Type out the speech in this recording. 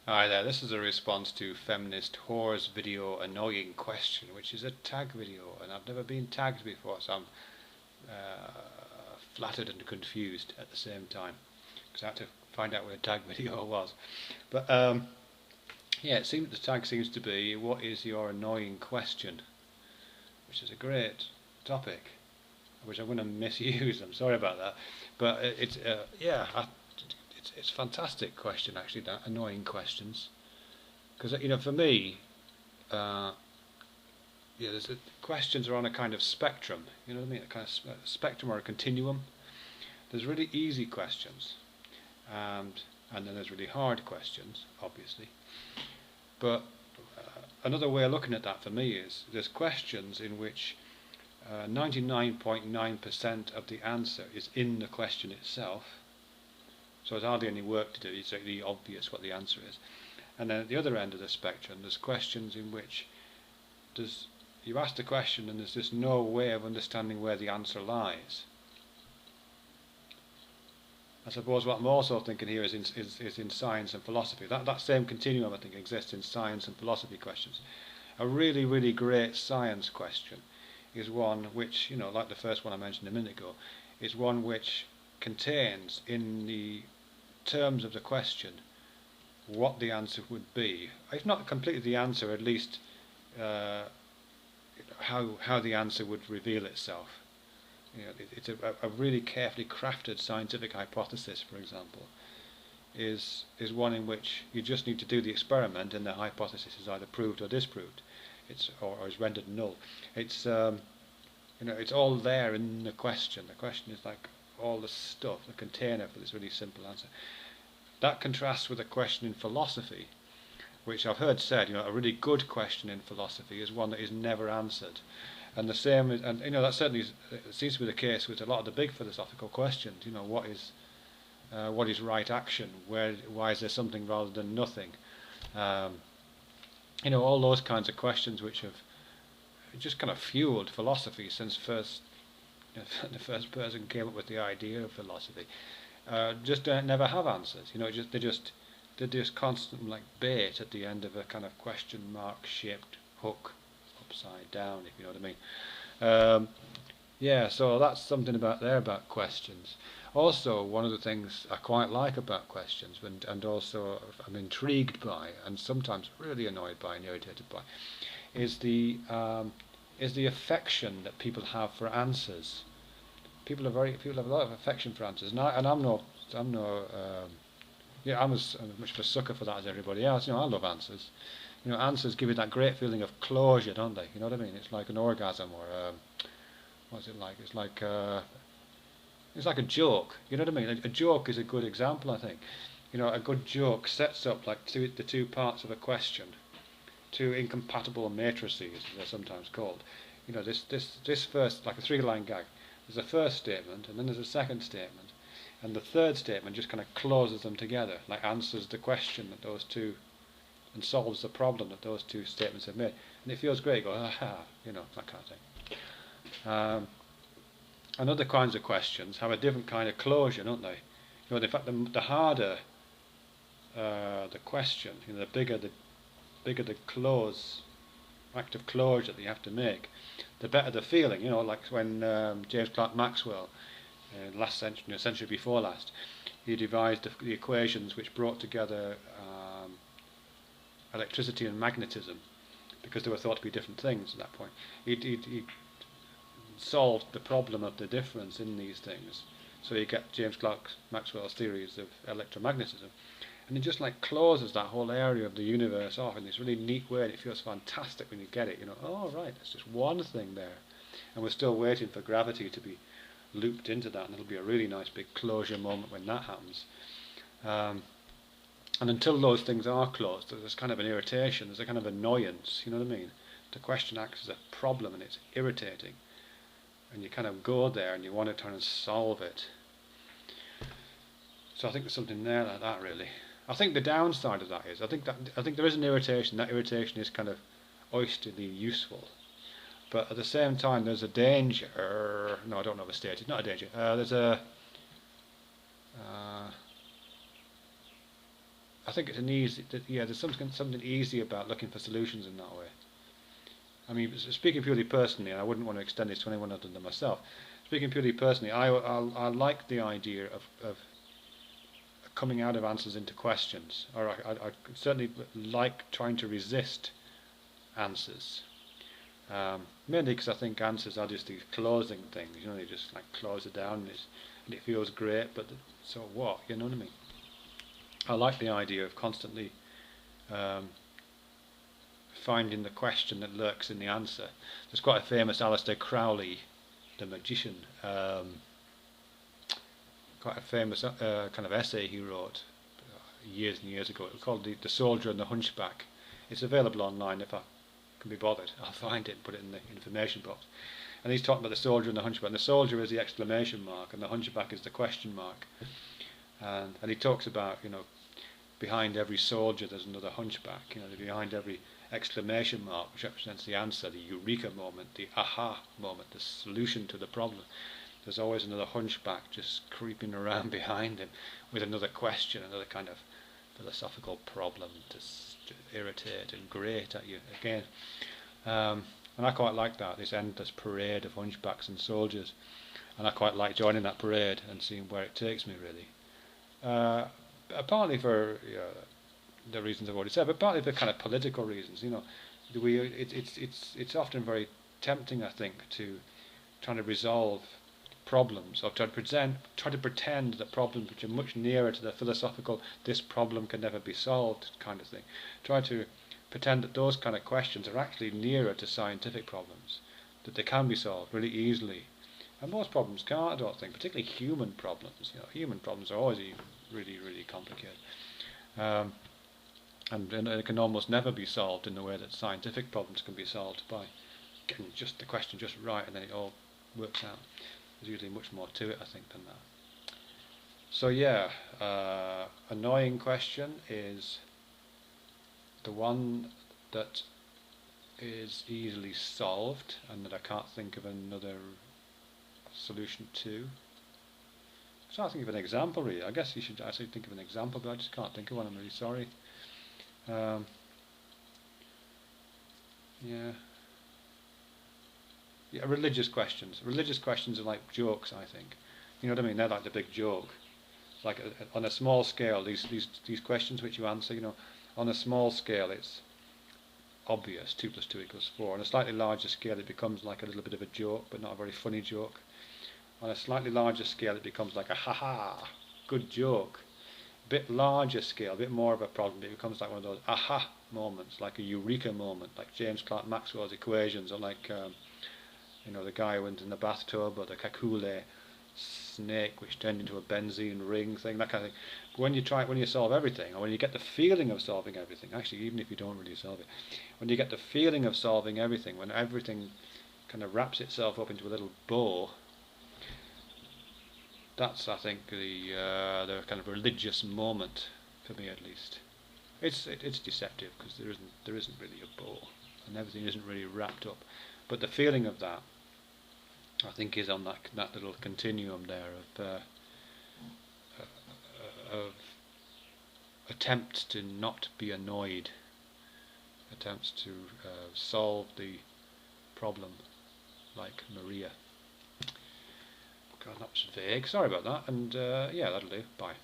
Hi there, this is a response to Feminist Whore's video Annoying Question, which is a tag video, and I've never been tagged before, so I'm flattered and confused at the same time, because I had to find out what a tag video was. But yeah, it seems the tag seems to be, what is your annoying question? Which is a great topic, which I'm going to misuse, I'm sorry about that. But it's, yeah, it's a fantastic question actually, that annoying questions. Because for me, uh, yeah, questions are on a kind of spectrum. You know what I mean? A kind of spectrum or a continuum. There's really easy questions, and then there's really hard questions, obviously. But another way of looking at that for me is there's questions in which 99.9% of the answer is in the question itself. So there's hardly any work to do. It's really obvious what the answer is. And then at the other end of the spectrum, there's questions in which you ask the question and there's just no way of understanding where the answer lies. I suppose what I'm also thinking here is in science and philosophy. That same continuum, I think, exists in science and philosophy questions. A really, really great science question is one which, like the first one I mentioned a minute ago, is one which contains in the terms of the question what the answer would be. If not completely the answer, at least how the answer would reveal itself. It's a really carefully crafted scientific hypothesis, for example, is one in which you just need to do the experiment and the hypothesis is either proved or disproved. Or is rendered null. It's it's all there in the question. The question is like all the stuff, the container for this really simple answer. That contrasts with a question in philosophy, which I've heard said, a really good question in philosophy is one that is never answered. And the same, and that certainly seems to be the case with a lot of the big philosophical questions. What is right action? Why is there something rather than nothing? All those kinds of questions which have just kind of fueled philosophy since the first person came up with the idea of philosophy. Just never have answers. They're just constant like bait at the end of a kind of question mark shaped hook, upside down, if you know what I mean. Yeah, so that's something about questions. Also, one of the things I quite like about questions, and also I'm intrigued by, and sometimes really annoyed by and irritated by, is the affection that people have for answers. People have a lot of affection for answers, and I'm as much of a sucker for that as everybody else. I love answers. Answers give you that great feeling of closure, don't they? You know what I mean? It's like an orgasm, or what's it like? It's like a joke. You know what I mean? A joke is a good example, I think. A good joke sets up like the two parts of a question, two incompatible matrices, as they're sometimes called. This first, like a three-line gag. There's a first statement, and then there's a second statement, and the third statement just kind of closes them together, like answers the question that those two, and solves the problem that those two statements have made. And it feels great. You go, aha, that kind of thing. And other kinds of questions have a different kind of closure, don't they? In fact, the harder the question, the bigger the act of closure that you have to make, the better the feeling. Like when James Clerk Maxwell, last century, century before last, he devised the equations which brought together electricity and magnetism, because they were thought to be different things at that point. He solved the problem of the difference in these things. So you get James Clerk Maxwell's theories of electromagnetism, and it just like closes that whole area of the universe off in this really neat way, and it feels fantastic when you get it. Oh right, there's just one thing there, and we're still waiting for gravity to be looped into that, and it'll be a really nice big closure moment when that happens. And until those things are closed, there's kind of an irritation, there's a kind of annoyance, you know what I mean? The question acts as a problem and it's irritating, and you kind of go there and you want to try and solve it. So I think there's something there like that, really. I think the downside of that is, I think there is an irritation. That irritation is kind of oysterly useful, but at the same time, there's a danger. No, I don't overstate it. Not a danger. There's a I think it's an easy, yeah, there's something easy about looking for solutions in that way. I mean, speaking purely personally, and I wouldn't want to extend this to anyone other than myself. Speaking purely personally, I like the idea of coming out of answers into questions, or I certainly like trying to resist answers. Mainly because I think answers are just these closing things, you know, they just like close it down and it feels great, but so what, you know what I mean? I like the idea of constantly um, finding the question that lurks in the answer. There's quite a famous Aleister Crowley, the magician, quite a famous kind of essay he wrote years and years ago. It was called the Soldier and the Hunchback. It's available online if I can be bothered. I'll find it and put it in the information box. And he's talking about the soldier and the hunchback. And the soldier is the exclamation mark, and the hunchback is the question mark. And he talks about, you know, behind every soldier there's another hunchback. You know, behind every exclamation mark, which represents the answer, the eureka moment, the aha moment, the solution to the problem. There's always another hunchback just creeping around behind him with another question, another kind of philosophical problem to irritate and grate at you again. And I quite like that, this endless parade of hunchbacks and soldiers. And I quite like joining that parade and seeing where it takes me, really. Partly for the reasons I've already said, but partly for kind of political reasons. You know, it's often very tempting, I think, to try to resolve problems, or try to pretend that problems which are much nearer to the philosophical, this problem can never be solved kind of thing. Try to pretend that those kind of questions are actually nearer to scientific problems, that they can be solved really easily. And most problems can't, I don't think, particularly human problems. You know, human problems are always really, really complicated. And it can almost never be solved in the way that scientific problems can be solved, by getting just the question just right, and then it all works out. There's usually much more to it, I think, than that. So yeah, annoying question is the one that is easily solved and that I can't think of another solution to. So I think of an example, really. I guess you should actually think of an example, but I just can't think of one. I'm really sorry. Yeah, religious questions. Religious questions are like jokes, I think. You know what I mean? They're like the big joke. Like on a small scale, these questions which you answer, you know, on a small scale it's obvious, 2 + 2 = 4. On a slightly larger scale it becomes like a little bit of a joke, but not a very funny joke. On a slightly larger scale it becomes like a ha-ha, good joke. A bit larger scale, a bit more of a problem, it becomes like one of those aha moments, like a eureka moment, like James Clerk Maxwell's equations, or like you know, the guy who went in the bathtub, or the kakule snake which turned into a benzene ring thing, that kind of thing. But when you solve everything, or when you get the feeling of solving everything, actually even if you don't really solve it, when you get the feeling of solving everything, when everything kind of wraps itself up into a little bow, that's, I think, the kind of religious moment, for me at least. It's deceptive because there isn't really a bow, and everything isn't really wrapped up. But the feeling of that, I think, is on that little continuum there of attempts to not be annoyed, attempts to solve the problem, like Maria. God, that was vague. Sorry about that. And yeah, that'll do. Bye.